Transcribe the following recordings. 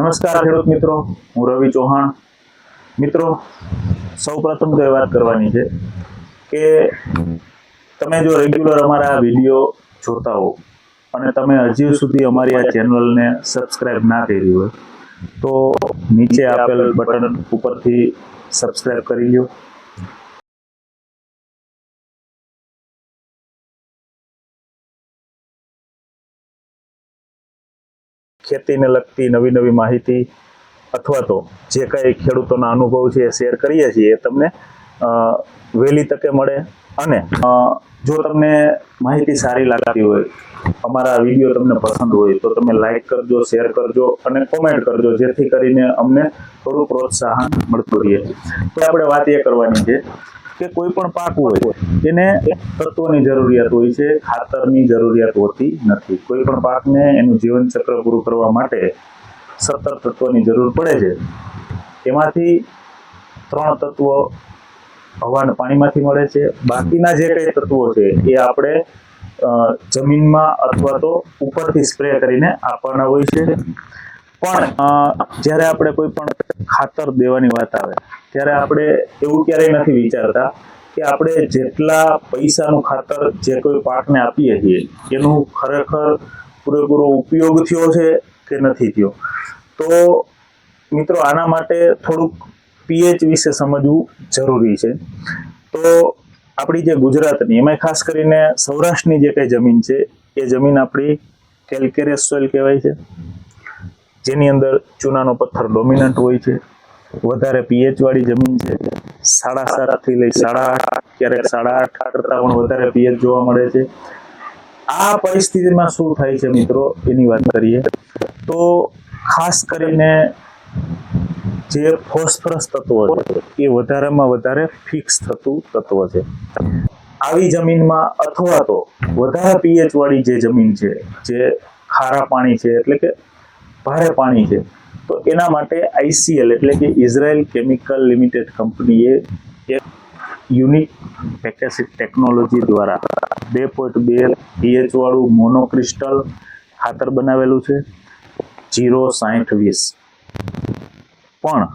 નમસ્કાર ખેડૂત મિત્રો, હું રવિ ચૌહાણ. મિત્રો, સૌપ્રથમ તો એ વાત કરવાની છે કે તમે જો રેગ્યુલર અમારા વિડીયો જોતા હો અને તમે હજી સુધી અમારી આ ચેનલને સબસ્ક્રાઇબ ના કરી હોય તો નીચે આપેલ બટન ઉપરથી સબસ્ક્રાઇબ કરી લો. ખેતીને લગતી નવી નવી માહિતી અથવા તો જે કંઈ ખેડૂતોના અનુભવ છે એ શેર કરીએ છીએ એ તમને વહેલી તકે મળે. અને જો તમને માહિતી સારી લાગતી હોય, અમારા વિડીયો તમને પસંદ હોય તો તમે લાઈક કરજો, શેર કરજો અને કોમેન્ટ કરજો, જેથી કરીને અમને થોડું પ્રોત્સાહન મળતું રહે. તો આપણે વાત એ કરવાની છે કે કોઈ પણ પાક હોય એને તત્વોની જરૂરિયાત હોય છે, ખાતરની જરૂરિયાત હોતી નથી. કોઈ પણ પાકને એનું જીવન ચક્ર પૂરું કરવા માટે 17 તત્વોની જરૂર પડે છે. એમાંથી 3 તત્વો હવા અને પાણીમાંથી મળે છે. બાકીના જે કંઈ તત્વો છે એ આપણે જમીનમાં અથવા તો ઉપરથી સ્પ્રે કરીને આપવાના હોય છે. પણ જ્યારે આપણે કોઈ પણ ખાતર દેવાની વાત આવે ત્યારે આપણે એવું ક્યારેય નથી વિચારતા કે આપણે જેટલા પૈસાનું ખાતર જે કોઈ પાકને આપીએ છીએ એનું ખરેખર પૂરેપૂરો ઉપયોગ થયો છે કે નથી થયો. તો મિત્રો, આના માટે થોડુંક પીએચ વિશે સમજવું જરૂરી છે. તો આપણી જે ગુજરાતની, એમાં ખાસ કરીને સૌરાષ્ટ્રની જે કંઈ જમીન છે એ જમીન આપણી કેલ્કેરિયસ સોઇલ કહેવાય છે, જેની અંદર ચૂનાનો પથ્થર ડોમિનન્ટ હોય છે. વધારે પીએચ વાળી જમીન છે. 7.5 થી લઈ 8.5, ક્યારેક 8.5 કરતાં પણ વધારે પીએચ જોવા મળે છે. આ પરિસ્થિતિમાં શું થાય છે મિત્રો, એની વાત કરીએ તો ખાસ કરીને જે ફોસ્ફરસ તત્વો છે એ વધારેમાં વધારે ફિક્સ થતું તત્વ છે. આવી જમીનમાં અથવા તો વધારે પીએચ વાળી જે જમીન છે, જે ખારા પાણી છે એટલે કે ભારે પાણી છે, તો એના માટે ICL એટલે કે ઇઝરાયલ કેમિકલ લિમિટેડ કંપનીએ એક યુનિક પેકેસિટ ટેકનોલોજી દ્વારા 2.2 પીએચ વાળું મોનોક્રિસ્ટલ ખાતર બનાવેલું છે, 0-60-20. પણ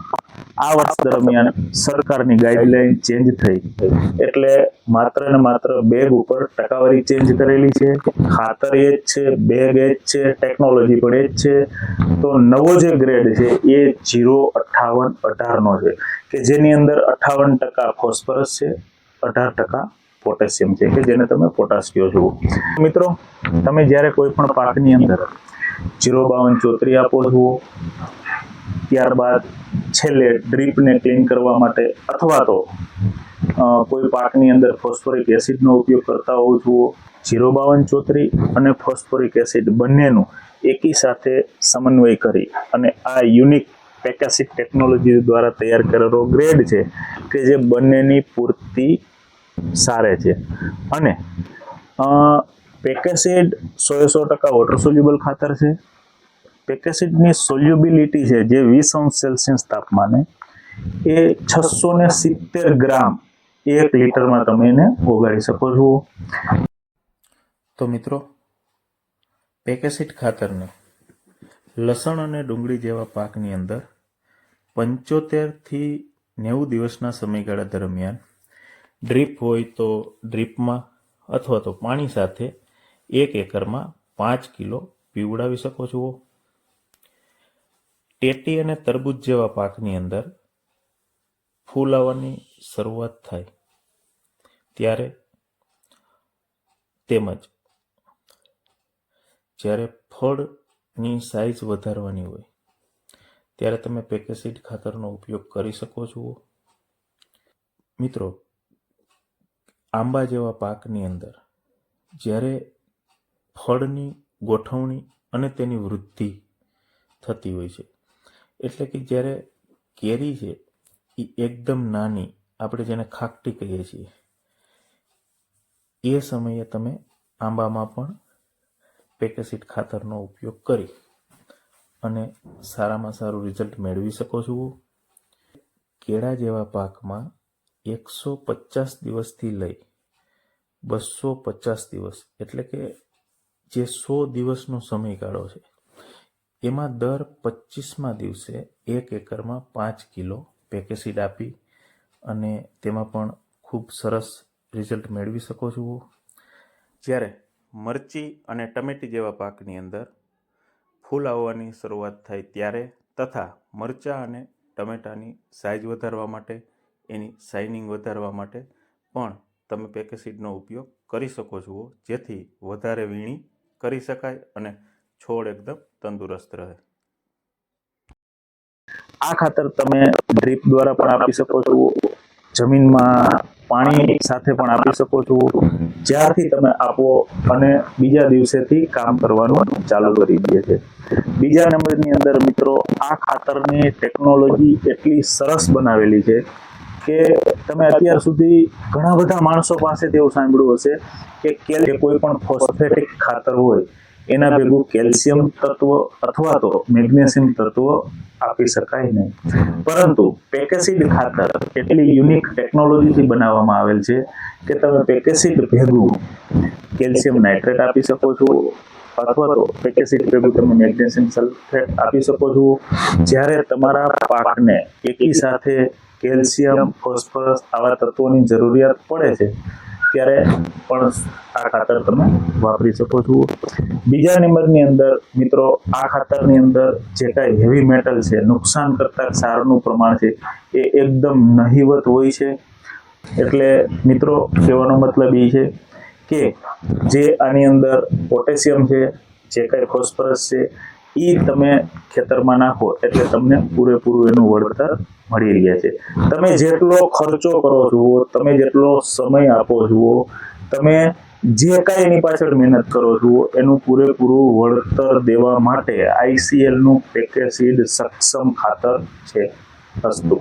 આ વર્ષ દરમિયાન સરકારની ગાઈડલાઈન ચેન્જ થઈ એટલે માત્ર ને માત્ર બેગ ઉપર ટકાવારી ચેન્જ કરેલી છે. ખાતર એ જ છે, બેગ એ જ છે, ટેકનોલોજી પણ એ જ છે. તો નવો જે ગ્રેડ છે એ 0-58-18 છે, કે જેની અંદર 58% ફોસ્ફરસ છે, 18% પોટેશિયમ છે, કે જેને તમે પોટાશ કહો છો. મિત્રો, તમે જ્યારે કોઈ પણ પાકની અંદર 0-52-34 આપો છો, ત્યારબાદ છેલ્લે ડ્રીપને ક્લીન કરવા માટે અથવા તો કોઈ પાકની અંદર ફોસ્ફોરિક એસિડનો ઉપયોગ કરતા હોવ છો, 0-52-34 અને ફોસ્ફોરિક એસિડ બંનેનું એકી સાથે સમન્વય કરી અને આ યુનિક પેકેસિટ ટેકનોલોજી દ્વારા તૈયાર કરેલો ગ્રેડ છે કે જે બંનેની પૂર્તિ સારે છે. અને પેકેસિડ 100% વોટર સોલ્યુબલ ખાતર છે. પેકેસિડની સોલ્યુબિલિટી છે જે 20°C તાપમાને એ 670 ગ્રામ 1 લીટરમાં તમે એને ઓગાળી શકો છો. તો મિત્રો, પેકેસિટ ખાતરને લસણ અને ડુંગળી જેવા પાકની અંદર 75 થી 90 દિવસના સમયગાળા દરમિયાન ડ્રીપ હોય તો ડ્રીપમાં અથવા તો પાણી સાથે 1 એકરમાં 5 કિલો પીવડાવી શકો છો. ટેટી અને તરબૂચ જેવા પાકની અંદર ફૂલ આવવાની શરૂઆત થાય ત્યારે તેમજ જ્યારે ફળની સાઇઝ વધારવાની હોય ત્યારે તમે પેકેસિડ ખાતરનો ઉપયોગ કરી શકો છો. મિત્રો, આંબા જેવા પાકની અંદર જ્યારે ફળની ગોઠવણી અને તેની વૃદ્ધિ થતી હોય છે, એટલે કે જ્યારે કેરી છે એ એકદમ નાની, આપણે જેને ખાકટી કહીએ છીએ, એ સમયે તમે આંબામાં પણ પેકેસિટ ખાતરનો ઉપયોગ કરી અને સારામાં સારું રિઝલ્ટ મેળવી શકો છો. કેળા જેવા પાકમાં 150 દિવસથી લઈ 250 દિવસ એટલે કે જે 100 દિવસનો સમયગાળો છે એમાં દર 25મા દિવસે 1 એકરમાં 5 કિલો પેકેસીડ આપી અને તેમાં પણ ખૂબ સરસ રિઝલ્ટ મેળવી શકો છો. જ્યારે મરચી અને ટમેટી જેવા પાકની અંદર ફૂલ આવવાની શરૂઆત થાય ત્યારે તથા મરચાં અને ટમેટાની સાઇઝ વધારવા માટે, એની શાઇનિંગ વધારવા માટે પણ તમે પેકેસીડનો ઉપયોગ કરી શકો છો, જેથી વધારે વીણી કરી શકાય અને છોડ એકદમ તંદુરસ્ત રહે. આ ખાતર તમે ડ્રીપ દ્વારા પણ આપી શકો છો, જમીનમાં પાણી સાથે પણ આપી શકો છો. જ્યારથી તમે આપો અને બીજા દિવસેથી કામ કરવાનું ચાલુ કરી દે છે. બીજા નંબરની અંદર મિત્રો, આ ખાતરની ટેકનોલોજી એટલી સરસ બનાવેલી છે કે તમે અત્યાર સુધી ઘણા બધા માણસો પાસેથી એવું સાંભળ્યું હશે કે કોઈ પણ ફોસ્ફેટિક ખાતર હોય એના ભેગું કેલ્શિયમ તત્વ અથવા તો મેગ્નેશિયમ તત્વ આપી શકાય નહીં. પરંતુ પેકેસીડ ખાતર એટલી યુનિક ટેકનોલોજીથી બનાવવામાં આવેલ છે કે તમે પેકેસીડ ભેગું કેલ્શિયમ નાઇટ્રેટ આપી શકો છો અથવા તો પેકેસીડ ભેગું તમે મેગ્નેશિયમ સલ્ફેટ આપી શકો છો. જ્યારે તમારા પાકને એકી સાથે કેલ્શિયમ, ફોસ્ફરસ આવા તત્વોની જરૂરિયાત પડે છે ત્યારે પણ આ ખાતર તમે વાપરી શકો છો. બીજા નંબરની અંદર મિત્રો, આ ખાતરની અંદર જે કાંઈ હેવી મેટલ છે, નુકસાન કરતા ક્ષારનું પ્રમાણ છે, એ એકદમ નહિવત હોય છે. એટલે મિત્રો, કહેવાનો મતલબ એ છે કે જે આની અંદર પોટેશિયમ છે, જે કાંઈ ફોસ્ફરસ છે, એ તમે ખેતરમાં નાખો એટલે તમને પૂરેપૂરું એનું વળતર મળી રહે છે. તમે જેટલો ખર્ચો કરો છો, તમે જેટલો સમય આપો છો, તમે જે કાંઈ એની પાછળ મહેનત કરો છો, એનું પૂરેપૂરું વળતર દેવા માટે ICL નું પેકેસીડ સક્ષમ ખાતર છે. અસ્તુ.